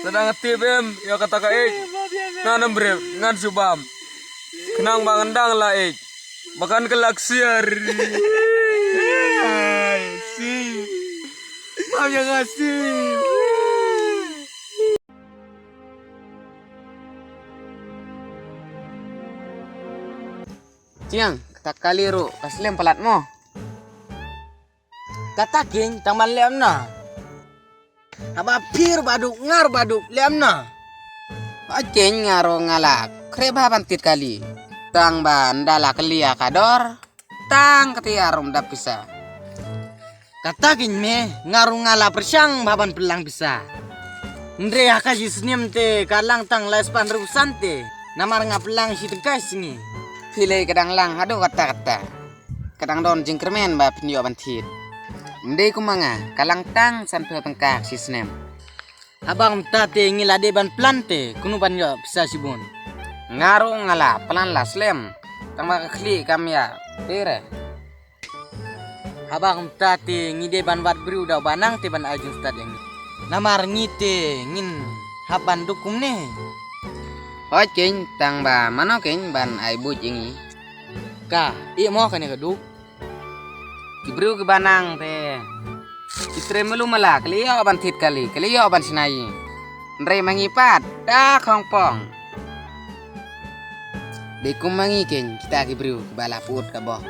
Sedang ngetip ya kata kaik. Ngan bre, ngan subam. Kenang bangendang lah ik. Makan kelaksiar. Si. Maaf ya ngasih. Ciang, kata kaliru, kaslem pelatmu. Kata king, taman liamna. Aba pir baduk ngar baduk liamna. Acing ngaro ngalak, kreba bantit kali. Tang ban dala kelia kador, tang ketiarum dap bisa. Kata king me, ngaru ngala persyang baban pelang bisa. Ndre akaji snem te kalang tang les pan rusante. Namar ngapelang si tegas ni. Pilih kadang lang, aduh kata-kata. Kadang don jengkermen ba pendio bantit. Mde kumanga, kalang tang sampai tengkak si snem. Abang tate ngilade ban plante, kuno ban yo bisa sibun. Ngaru ngala, pelan lah slem. Tang maka kli kami ya, pere. Abang tate ngide ban wat beri udah banang te ban ajun stad yang. Namar ngite ngin haban dukum nih. Oh cing, tang ba mana cing ban ai bu jingi. Ka, iya mau kan ya keduk. Kibru ke banang te. Istre melu malak, liyo ban tit kali, liyo ban sinai. Ndre mangipat, dah kongpong. Dekum mangi cing, kita kibru bala put ka boh.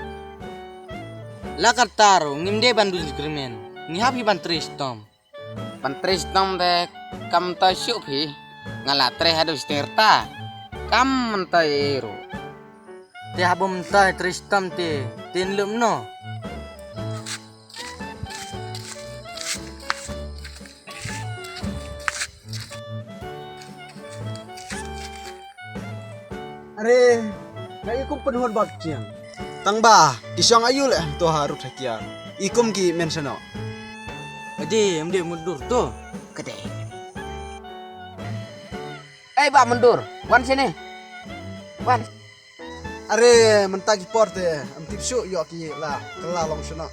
Lakar taru, ngimde ban dul krimen. Ngihapi ban tristom. Ban tristom te kam ta syupi. Ngala tre hadus terta kam mentai ero te habum mentai tristam te tinlum no Are ngai ikum penuhun bab ciang tang ba isyang ayu le to harut hakian ikum ki mensono aje mde mundur to kede Pak mundur, wan sini. Wan. are mentagi porte am tipsu yo ki la kala long sono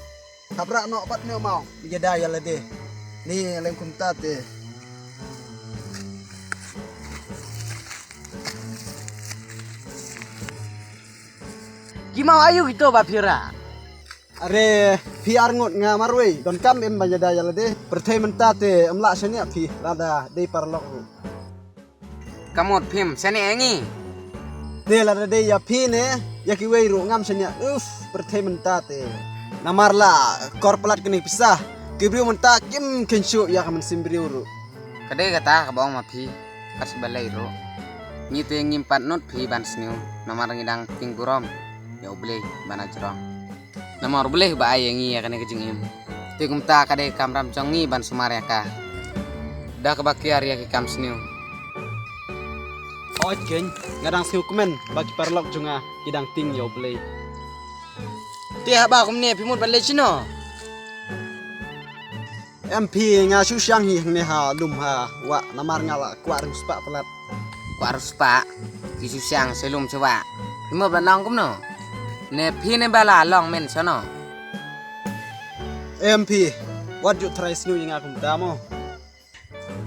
kabra no pat ne mau jada ya lede ni lem kum tate Gimau ayu gitu bapira. are piar ngut nga marwe don kam em bajada ya lede pertai mentate am la sene pi lada de parlok Kamot pim sini engi. de lada de ya pi ne ya ki weiru ngam sene pertai mentate namar la korporat kini pisah kibri mentak kim kenshu ya kamen simbriuru Kede kata kabawang mapi kas balai ro. Ngitu yang ngimpat not pi ban sniu. Namar ngidang tinggurom. Ya ubleh bana cerong. Namar ubleh ba ayengi ya kene kejingim. Tigum ta kade kamram jongi ban sumarya ka. Dah kebakiar ya ki kam sniu. Ojeng, ngadang siukumen bagi parlok junga idang ting yo play. Tiap ba kumne pimut balai cino. MP nga susyang hi ne ha lum ha wa namar ngala kwa ruspa pelat. Ku harus pak. Kisu siang selum coba. Pimut balong kumno. Ne pine bala long men sono. MP, what you try snu yang aku damo?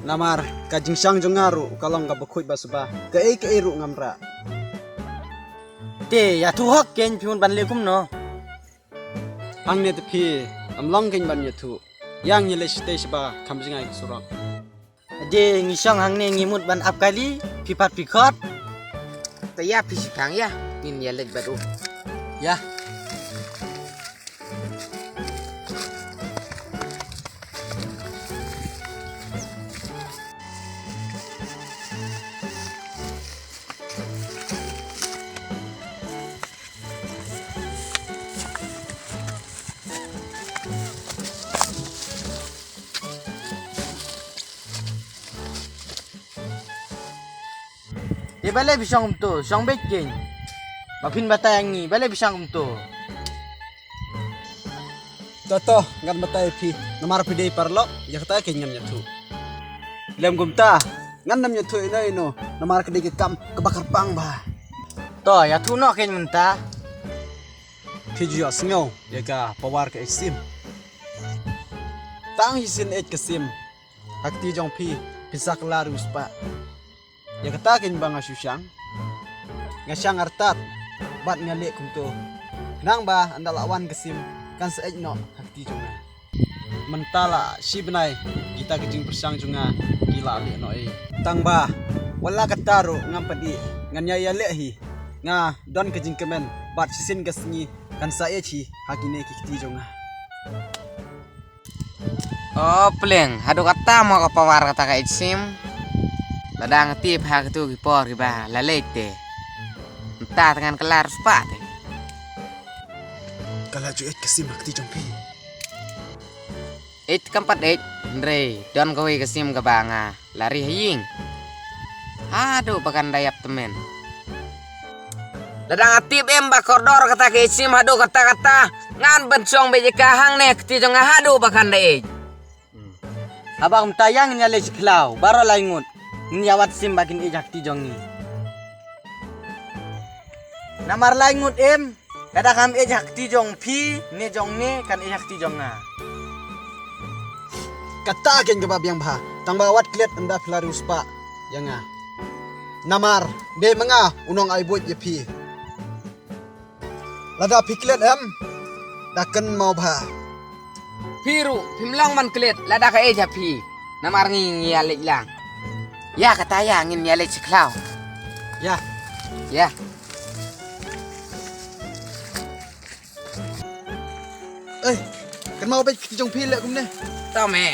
Namar kajing syang jungaru kalong ka bakut basuba ke eru ngamra. Te ya tuhok ken pimut ban lekum no. Hang ne tepi am long ken ban yatu. Yang nyele stage ba kamjing ai surang. Ade ngisong hang ne ngimut ban ap kali pipat pikot. Te ya pisikang ya. Nin ya lek baru. Ya. Balai bisang umto, siyang beking. Mapin batayangi, balai bisang umto. Toto ngan matai pi namar pidei parlok ya kata ke nyam nyatu. Lem gumta ngan nam nyatu ino namar ke kam kebakar pang ba. To ya tuno ken munta. Piju asngo ya ka pawar ke sim. Tang hisin et ke sim. Hakti jong pi pisah kelarus pak. Ya katakin bang asyusyang. Ngasyang artat bat ngalik kunto. Kenang ba anda lawan kesim kan seekno hati jonga. Mentala si benai kita kejing persang jonga gila alik no Tang ba wala kataro ngampadi nganyaya lehi nga don kejing kemen bat sisin gasngi kan saechi hakine kikti jonga. Oh pleng, hadu kata mau ke pawar kata ka itsim. Ladang tip hak tu gipor giba lalete. Entah dengan kelar sepat. Kala juet kesim hakti jongpi. It keempat Andre, don kowe kesim ke banga, lari hiying. Aduh pakan dayap temen. Ladang tip bakordor kata ke itsim hadu kata-kata ngan bencong beje kahang nek ti jong hadu pakan dayap. Abang tayang nyale siklau baro laingut nyawat sim bakin ijak ti jongi. Namar laingut kada kam ijak ti jong pi ne jong ne kan ijak ti jonga. Kata gen gebab yang bah tang bawat klet anda flarus pa yanga. Namar de menga unong ai buat ye pi. Lada piklet daken mau bah. Piru, pimlang man klet, lada ka eja pi. Namar ngi yalik lang. Ya kataya ngin yalik siklau. Ya, Ya. kan mau bet ti jong pi le kum ne. Tome.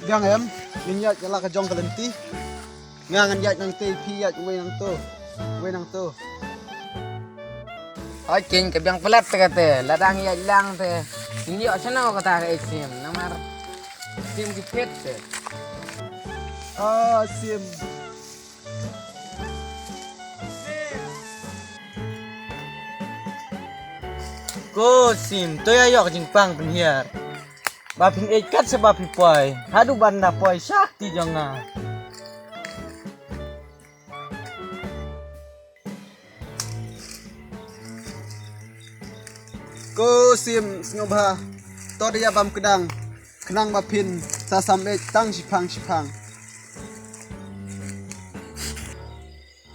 Gang ninyat jala ka jong kalenti. Ngangan yat nang te pi yat we nang to. We nang to. Oke, kebiang pelat kata, ladang ya hilang teh. Ini sana kata ke isim, namar sim dipet teh. Ah, sim. Ko sim, to ya yok jing pang penhiar. Bapin ikat sebab pipoi. Hadu banda poi sakti jonga. Ko sim sngoba to dia bam kedang kenang bapin sa sambe tang sipang.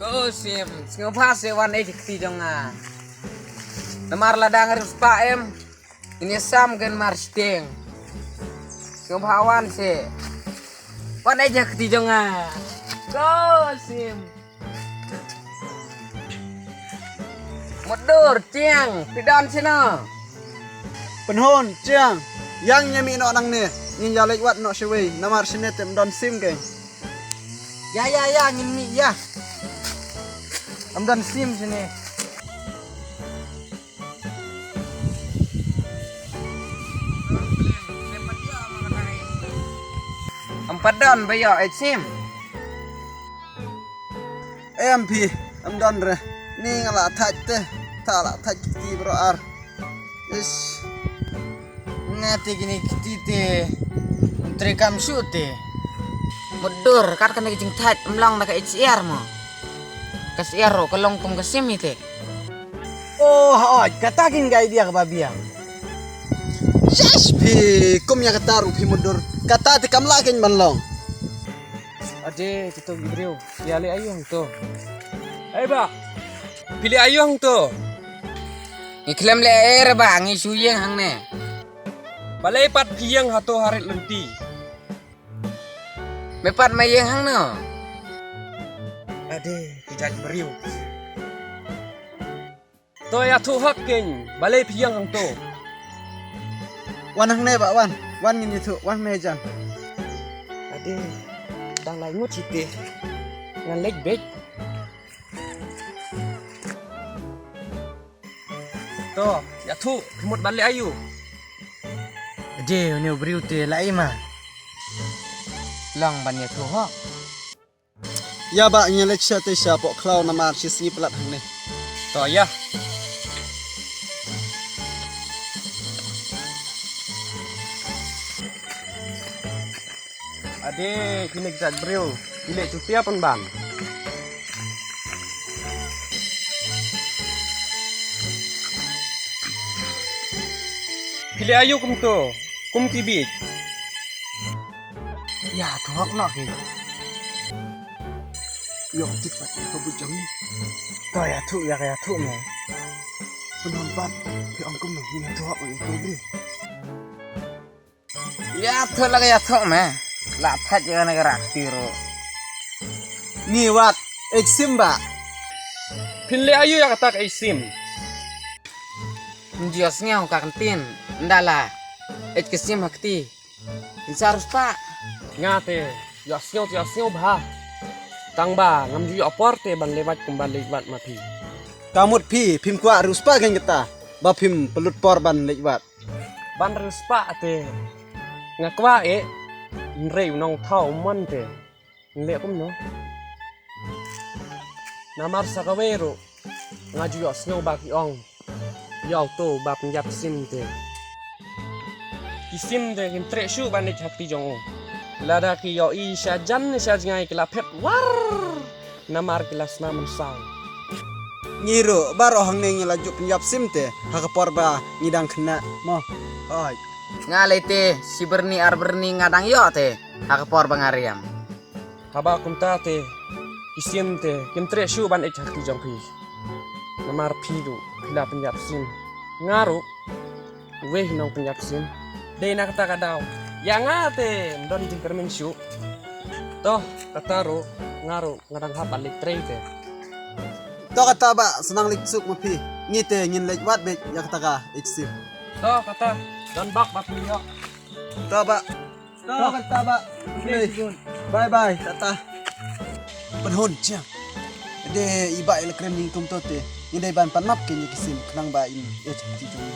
Ko sim, ngapa sewan ti jonga. Namar ladang harus paem. Ini sam gen marsteng. Ngapa se. Wan ti jonga. Ko sim. Modur ciang, pidon sino. Penhon ciang yang nyami no nang ne nyin yalek wat no shwe namar sinetem don sim ke. Ya nyin mi ya. Am don sim sini. Empat don bayo sim. MP am don re ni ngala thaj te tala thaj ti bro ar. Is Ngati gini kitite trekam syute modur kat kana kijing tat emlang na ka HCR mo KSR ro kalong kum kasim ite. oh katakin ga idea ka babiang. Yes pi kum ya kataru pi mundur kata ti kam lakin manlong. Ade tito gibrio, yale ayong to. Ay ba, pilih ayong to. Iklem le air ba ngi suyeng hang ne. Balay pat piyang hato harit lenti. Mepat mayeng hang no. Ade, kijaj beriu. To ya tu hak keng, balay piyang hang to. Wan hang ne ba wan ngin itu wan mejan. Ade, dang lai ngut site. Ngan leg bek. To, ya tu, kemut balay ayu. Je ne beriu te lai ma. Lang ban ye tu ho. Ya ba nyelek sya te sya pok klau namar sisi pelat hang ne. To ya. Ade, kini kijaj beriu. Pilih cuti apa bang? Pilih ayu kum to. kum kibik. Ya thok nok ki. Yo tik pat ko bujang ni. To ya thu me. Penon pat. Ki ong kum no ni thok ni ko bri. Ya thu lagi ya thu me. La phat ya na gerak tiro. Ni wat eksim ba. Pinle ayu ya kata ka isim. Dios ngau ka kantin. Ndala. Kesim hakti. Insarus pak. Ngate, ya sio bah. Tang ba ngam ju opor te ban lewat kembali lewat mati. Kamut pi phim kwa ruspa gen kita. Ba phim pelut por ban lewat. Ban ruspa te. Ngakwa nrei nong thau man te. Nle kum no. Namar sakawero. Ngaju ya sio ba ki ong. Yau to ba penjap sim te. Kisim te kin tre shu ban hati jong. Lada ki yo i syajan ngai kila pet war. Namar kilas naman sang. Nyiro baro hang ne ngelaju penjap sim te. Hakapor ba ngidang kena mo. Oi. Ngalai te si berni ar berni ngadang yo te. Hakapor bangariam. Haba kumta te. Kisim te kim tre shu ban hati jong pi. Namar pidu kila penjap sim. Ngaru. Weh nong penjap sim. Dei nak kata kadau. Yang ate ndon jingker mensyu. Toh kataro ngaru ngadang hap alik trade. To kata ba senang liksuk mo pi. Ngite ngin lewat be ya kata ka eksim. Toh kata dan bak liyo. To ba. To kata ba. Bye bye tata. Penhon cia. De iba el krem ning tum tote. Indai ban panap ke ni kisim kenang ba ini. Ti jong.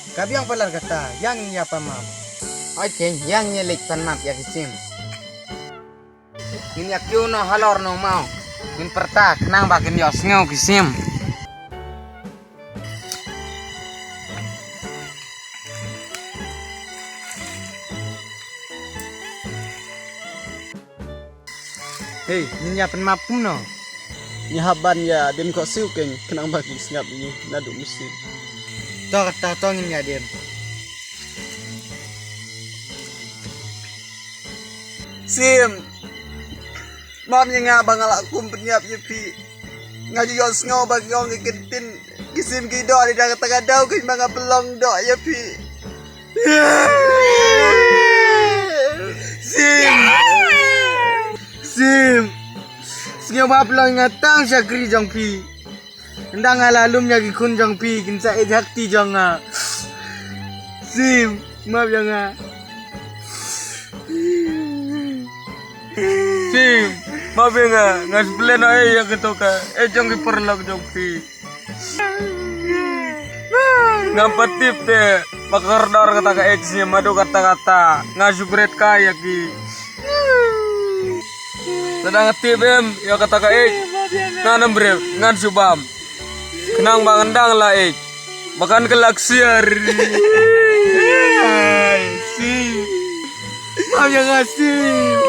Kabiang pelar kata yang nyapa mam. Oke, yang nyelik panap ya kesim. Ini aku no halor no mau. Min perta kenang bakin yos ngau kesim. Hei, nyiapin map kum no. Ni haban ya dem ko siu keng kenang ba ki ngap ni nadu musim. To kata tongin ya dem. Sim. Mam yang ngabang ala kum penyap ye pi. Ngaju yos ngau bagi ong kentin kisim ki do di daga taga dau ke manga pelong do ye pi. Sim. Sim. Singyo ba pelong ngatang syakri jong pi. Ndang alalum ya ki kun jong pi kinsa hakti jong nga. Sim, maaf ya nga. Sim, mabe nga ngas plan ay ya ketoka. Jong iperlak jong pi. Ngampat tip te makardar kata ka ex madu kata-kata ngasugret kaya ki. Sedang tip ya kata ka ex nanam bre ngan subam. Kenang bangendang lah ex. Makan kelaksiar. Sim. Maaf ya nga sim.